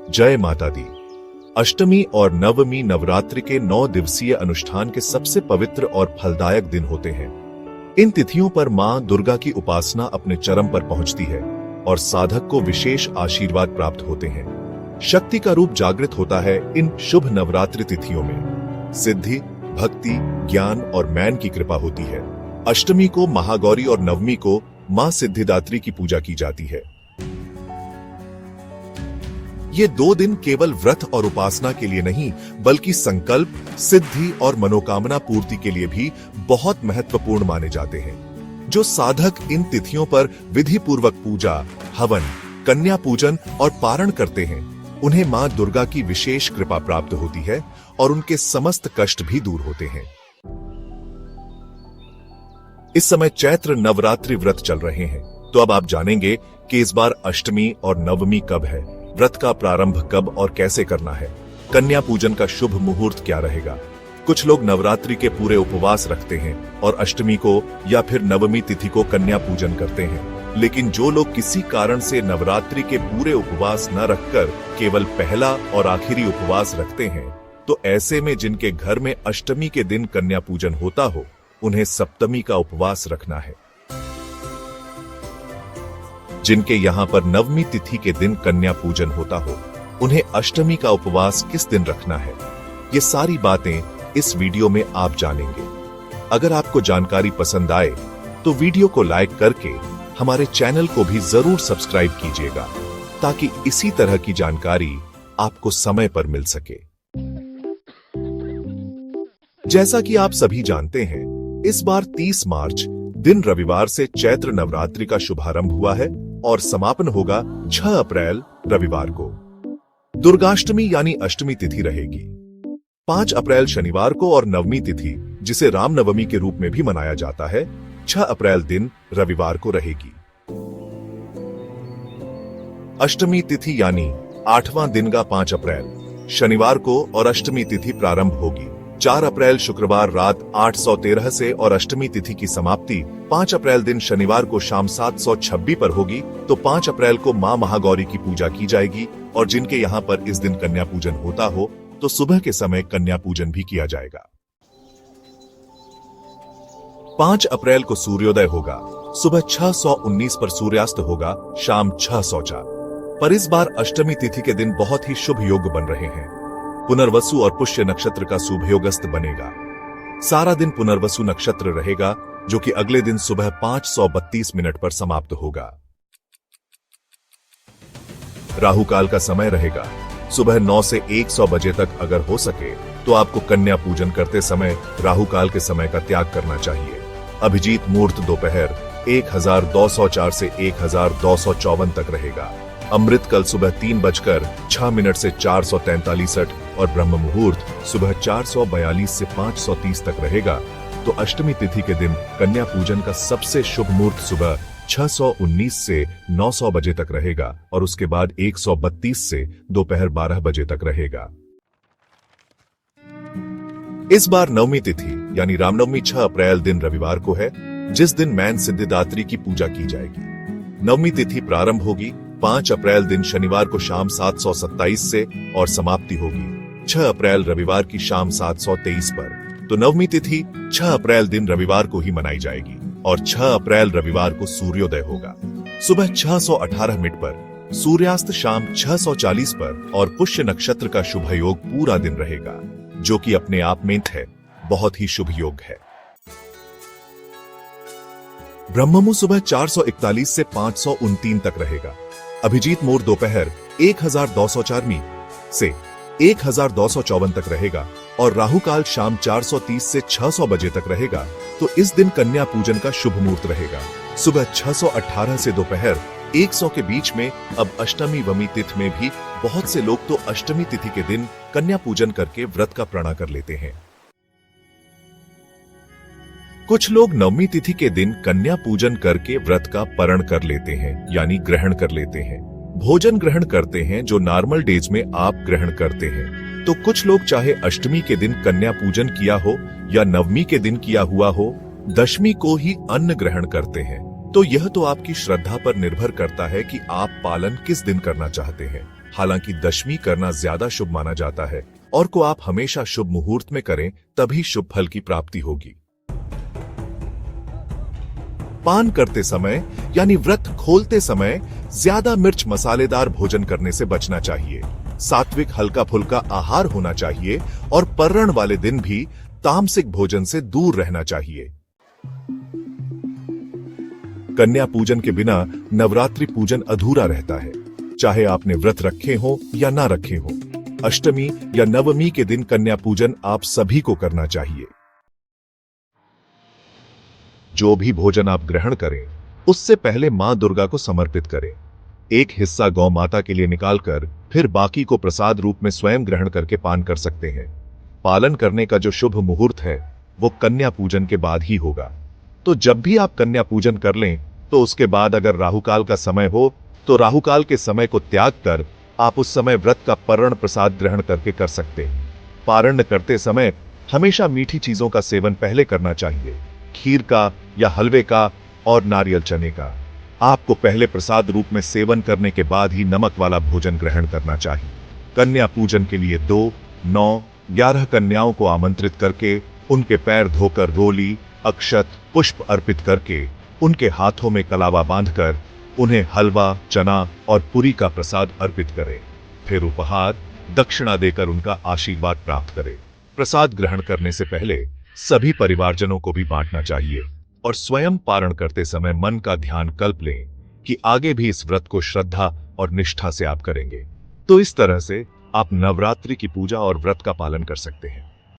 जय माता दी। अष्टमी और नवमी नवरात्रि के 9 दिवसीय अनुष्ठान के सबसे पवित्र और फलदायक दिन होते हैं। इन तिथियों पर मां दुर्गा की उपासना अपने चरम पर पहुंचती है और साधक को विशेष आशीर्वाद प्राप्त होते हैं। शक्ति का रूप जागृत होता है इन शुभ नवरात्रि तिथियों में। सिद्धि, भक्ति, ज्ञान और मैन की कृपा होती है। अष्टमी को महागौरी और नवमी को मां सिद्धिदात्री की पूजा की जाती है। ये 2 दिन केवल व्रत और उपासना के लिए नहीं, बल्कि संकल्प, सिद्धि और मनोकामना पूर्ति के लिए भी बहुत महत्वपूर्ण माने जाते हैं। जो साधक इन तिथियों पर विधि पूर्वक पूजा, हवन, कन्या पूजन और पारण करते हैं, उन्हें मां दुर्गा की विशेष कृपा प्राप्त होती है और उनके समस्त कष्ट भी दूर होते हैं। इस समय चैत्र नवरात्रि व्रत चल रहे हैं, तो अब आप जानेंगे कि इस बार अष्टमी और नवमी कब है, व्रत का प्रारंभ कब और कैसे करना है, कन्या पूजन का शुभ मुहूर्त क्या रहेगा। कुछ लोग नवरात्रि के पूरे उपवास रखते हैं और अष्टमी को या फिर नवमी तिथि को कन्या पूजन करते हैं। लेकिन जो लोग किसी कारण से नवरात्रि के पूरे उपवास न रखकर केवल पहला और आखिरी उपवास रखते हैं, तो ऐसे में जिनके घर में अष्टमी के दिन कन्या पूजन होता हो, उन्हें सप्तमी का उपवास रखना है। जिनके यहाँ पर नवमी तिथि के दिन कन्या पूजन होता हो, उन्हें अष्टमी का उपवास किस दिन रखना है, ये सारी बातें इस वीडियो में आप जानेंगे। अगर आपको जानकारी पसंद आए तो वीडियो को लाइक करके हमारे चैनल को भी जरूर सब्सक्राइब कीजिएगा, ताकि इसी तरह की जानकारी आपको समय पर मिल सके। जैसा कि आप सभी जानते हैं, इस बार 30 मार्च दिन रविवार से चैत्र नवरात्रि का शुभारंभ हुआ है और समापन होगा 6 अप्रैल रविवार को। दुर्गाष्टमी यानी अष्टमी तिथि रहेगी 5 अप्रैल शनिवार को और नवमी तिथि, जिसे रामनवमी के रूप में भी मनाया जाता है, 6 अप्रैल दिन रविवार को रहेगी। अष्टमी तिथि यानी 8वां दिन का 5 अप्रैल शनिवार को और अष्टमी तिथि प्रारंभ होगी 4 अप्रैल शुक्रवार रात 8:13 से और अष्टमी तिथि की समाप्ति 5 अप्रैल दिन शनिवार को शाम 7:26 पर होगी। तो 5 अप्रैल को मां महागौरी की पूजा की जाएगी और जिनके यहाँ पर इस दिन कन्या पूजन होता हो, तो सुबह के समय कन्या पूजन भी किया जाएगा। 5 अप्रैल को सूर्योदय होगा, सुबह 6:19 पर सूर्यास्त होगा, शाम 6:04 पर। इस बार अष्टमी तिथि के दिन बहुत ही शुभ योग बन रहे हैं। पुनर्वसु और पुष्य नक्षत्र का शुभयोगस्त बनेगा। सारा दिन पुनर्वसु नक्षत्र रहेगा, जो कि अगले दिन सुबह 5:32 पर समाप्त होगा। राहु काल का समय रहेगा सुबह 9 से 100 बजे तक। अगर हो सके तो आपको कन्या पूजन करते समय राहु काल के समय का त्याग करना चाहिए। अभिजीत मुहूर्त दोपहर 1204 से 1254 तक रहेगा। अमृत कल सुबह 3:06 से 4:43 और ब्रह्म मुहूर्त सुबह 4:42 से 5:30 तक रहेगा। तो अष्टमी तिथि के दिन कन्या पूजन का सबसे शुभ मुहूर्त सुबह 6:19 से 900 बजे तक रहेगा और उसके बाद 1:32 से दोपहर 12 बजे तक रहेगा। इस बार नवमी तिथि यानी रामनवमी 6 अप्रैल दिन रविवार को है, जिस दिन मैन सिद्धिदात्री की पूजा की जाएगी। नवमी तिथि प्रारंभ होगी 5 अप्रैल दिन शनिवार को शाम 7:27 से और समाप्ति होगी 6 अप्रैल रविवार की शाम 7:23 पर। तो नवमी तिथि 6 अप्रैल दिन रविवार को ही मनाई जाएगी और 6 अप्रैल रविवार को सूर्योदय होगा सुबह 6:18 पर, सूर्यास्त शाम 6:40 पर और पुष्य नक्षत्र का शुभ योग पूरा दिन रहेगा, जो कि अपने आप में है बहुत ही शुभ योग है। ब्रह्ममुहूर्त सुबह 4:41 से 5:29 तक रहेगा। अभिजीत मुहूर्त दोपहर 1204 से 1254 तक रहेगा और राहु काल शाम 4:30 से 600 बजे तक रहेगा। तो इस दिन कन्या पूजन का शुभ मुहूर्त रहेगा सुबह 6:18 से दोपहर 100 के बीच में। अब अष्टमी वमी तिथि में भी बहुत से लोग तो अष्टमी तिथि के दिन कन्या पूजन करके व्रत का प्रण कर लेते हैं। कुछ लोग नवमी तिथि के दिन कन्या पूजन करके व्रत का परण कर लेते हैं, यानी ग्रहण कर लेते हैं। भोजन ग्रहण करते हैं जो नॉर्मल डेज में आप ग्रहण करते हैं। तो कुछ लोग चाहे अष्टमी के दिन कन्या पूजन किया हो या नवमी के दिन किया हुआ हो, दशमी को ही अन्न ग्रहण करते हैं। तो यह तो आपकी श्रद्धा पर निर्भर करता है कि आप पालन किस दिन करना चाहते हैं। हालांकि दशमी करना ज्यादा शुभ माना जाता है और को आप हमेशा शुभ मुहूर्त में करें तभी शुभ फल की प्राप्ति होगी। पान करते समय यानी व्रत खोलते समय ज्यादा मिर्च मसालेदार भोजन करने से बचना चाहिए। सात्विक हल्का फुल्का आहार होना चाहिए और पर्रण वाले दिन भी तामसिक भोजन से दूर रहना चाहिए। कन्या पूजन के बिना नवरात्रि पूजन अधूरा रहता है, चाहे आपने व्रत रखे हो या ना रखे हो। अष्टमी या नवमी के दिन कन्या पूजन आप सभी को करना चाहिए। जो भी भोजन आप ग्रहण करें उससे पहले मां दुर्गा को समर्पित करें। एक हिस्सा गौ माता के लिए निकालकर फिर बाकी को प्रसाद रूप में स्वयं ग्रहण करके पान कर सकते हैं। पालन करने का जो शुभ मुहूर्त है वो कन्या पूजन के बाद ही होगा। तो जब भी आप कन्या पूजन कर लें तो उसके बाद अगर राहुकाल का समय हो तो राहुकाल के समय को त्याग कर आप उस समय व्रत का पर्ण प्रसाद ग्रहण करके कर सकते हैं। पारण करते समय हमेशा मीठी चीजों का सेवन पहले करना चाहिए, खीर का या हलवे का और नारियल चने का। आपको पहले प्रसाद रूप में सेवन करने के बाद ही नमक वाला भोजन ग्रहण करना चाहिए। कन्या पूजन के लिए 2, 9, 11 कन्याओं को आमंत्रित करके उनके पैर धोकर रोली, अक्षत, पुष्प अर्पित करके उनके हाथों में कलावा बांधकर उन्हें हलवा, चना और पुरी का प्रसाद अर्पित करें। फिर उपहार, दक्षिणा देकर उनका आशीर्वाद प्राप्त करें। प्रसाद ग्रहण करने से पहले सभी परिवारजनों को भी बांटना चाहिए और स्वयं पारण करते समय मन का ध्यान कल्प लें कि आगे भी इस व्रत को श्रद्धा और निष्ठा से आप करेंगे। तो इस तरह से आप नवरात्रि की पूजा और व्रत का पालन कर सकते हैं।